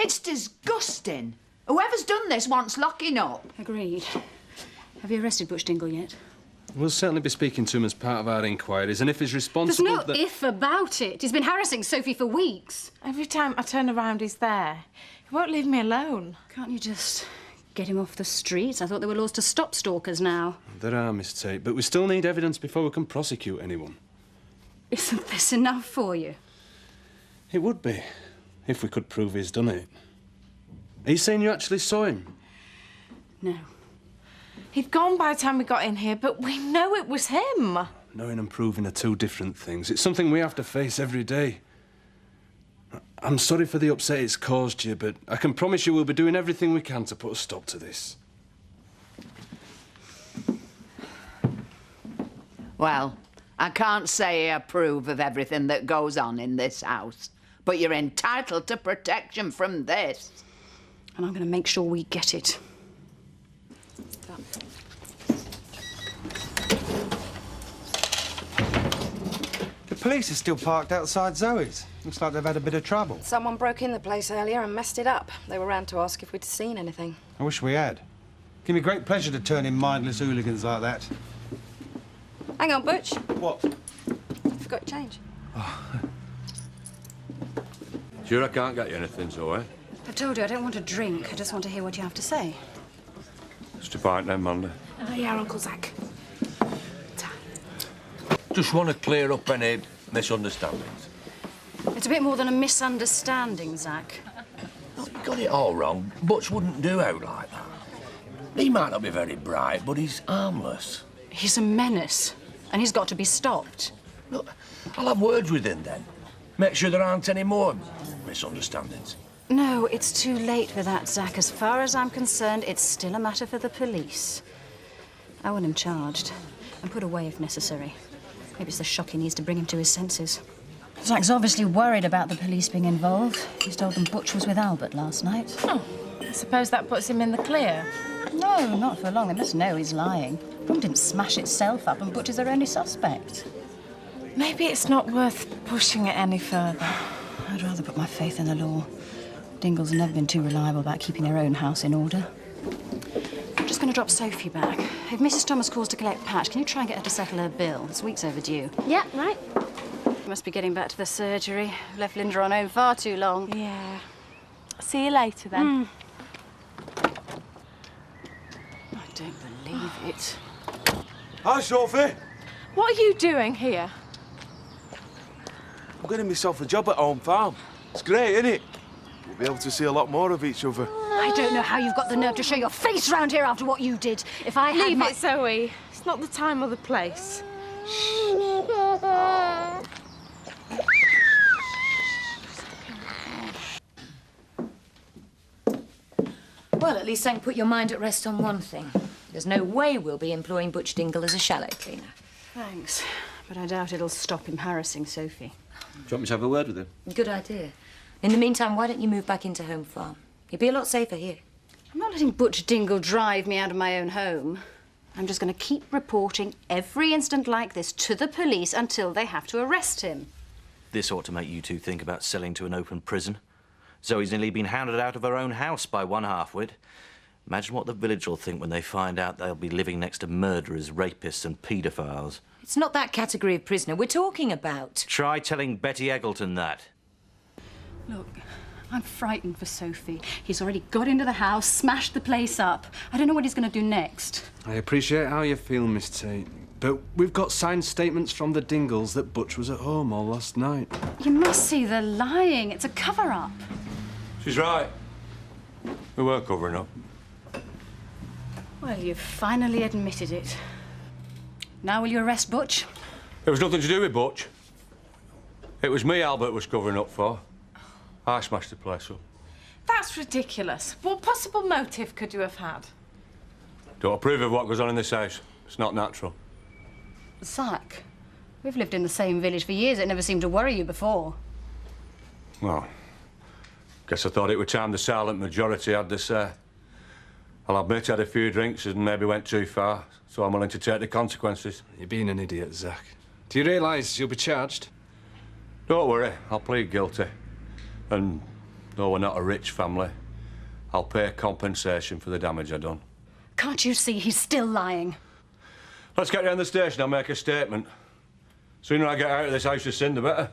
It's disgusting. Whoever's done this wants locking up. Agreed. Have you arrested Butch Dingle yet? We'll certainly be speaking to him as part of our inquiries, and if he's responsible... There's no if about it. He's been harassing Sophie for weeks. Every time I turn around, he's there. He won't leave me alone. Can't you just get him off the streets? I thought there were laws to stop stalkers now. There are, Miss Tate, but we still need evidence before we can prosecute anyone. Isn't this enough for you? It would be, if we could prove he's done it. Are you saying you actually saw him? No. He'd gone by the time we got in here, but we know it was him. Knowing and proving are two different things. It's something we have to face every day. I'm sorry for the upset it's caused you, but I can promise you we'll be doing everything we can to put a stop to this. Well, I can't say I approve of everything that goes on in this house, but you're entitled to protection from this. And I'm going to make sure we get it. The police are still parked outside Zoe's. Looks like they've had a bit of trouble. Someone broke in the place earlier and messed it up. They were round to ask if we'd seen anything. I wish we had. Give me great pleasure to turn in mindless hooligans like that. Hang on, Butch. What? Forgot your change. Sure I can't get you anything, Zoe? I told you I don't want to drink. I just want to hear what you have to say. Just a pint then, Monday. Yeah, Uncle Zach. Just want to clear up any misunderstandings. It's a bit more than a misunderstanding, Zach. Look, you got it all wrong. Butch wouldn't do out like that. He might not be very bright, but he's harmless. He's a menace, and he's got to be stopped. Look, I'll have words with him then. Make sure there aren't any more misunderstandings. No, it's too late for that, Zach. As far as I'm concerned, it's still a matter for the police. I want him charged and put away if necessary. Maybe it's the shock he needs to bring him to his senses. Zach's obviously worried about the police being involved. He's told them Butch was with Albert last night. Oh, I suppose that puts him in the clear. No, not for long. They must know he's lying. The room didn't smash itself up, and Butch is their only suspect. Maybe it's not worth pushing it any further. I'd rather put my faith in the law. Dingle's never been too reliable about keeping their own house in order. I'm just going to drop Sophie back. If Mrs. Thomas calls to collect Patch, can you try and get her to settle her bill? This week's overdue. Yeah, right. Must be getting back to the surgery. Left Linda on own far too long. Yeah. See you later, then. I don't believe it. Hi, Sophie. What are you doing here? I'm getting myself a job at home farm. It's great, isn't it? We'll be able to see a lot more of each other. I don't know how you've got the nerve to show your face round here after what you did. If I had Leave it, Zoe. It's not the time or the place. Well, at least I can put your mind at rest on one thing. There's no way we'll be employing Butch Dingle as a chalet cleaner. Thanks, but I doubt it'll stop him harassing Sophie. Do you want me to have a word with him? Good idea. In the meantime, why don't you move back into Home Farm? You'll be a lot safer here. I'm not letting Butch Dingle drive me out of my own home. I'm just going to keep reporting every incident like this to the police until they have to arrest him. This ought to make you two think about selling to an open prison. Zoe's nearly been hounded out of her own house by one half-wit. Imagine what the village will think when they find out they'll be living next to murderers, rapists and paedophiles. It's not that category of prisoner we're talking about. Try telling Betty Eggleton that. Look, I'm frightened for Sophie. He's already got into the house, smashed the place up. I don't know what he's going to do next. I appreciate how you feel, Miss Tate, but we've got signed statements from the Dingles that Butch was at home all last night. You must see they're lying. It's a cover-up. She's right. We were covering up. Well, you've finally admitted it. Now will you arrest Butch? It was nothing to do with Butch. It was me Albert was covering up for. I smashed the place up. That's ridiculous. What possible motive could you have had? Don't approve of what goes on in this house. It's not natural. Zach, we've lived in the same village for years. It never seemed to worry you before. Well, guess I thought it was time the silent majority had to say. I'll admit I had a few drinks and maybe went too far, so I'm willing to take the consequences. You're being an idiot, Zach. Do you realise you'll be charged? Don't worry, I'll plead guilty. And Though we're not a rich family, I'll pay compensation for the damage I done. Can't you see he's still lying? Let's get down the station, I'll make a statement. Sooner I get out of this house of sin, the better.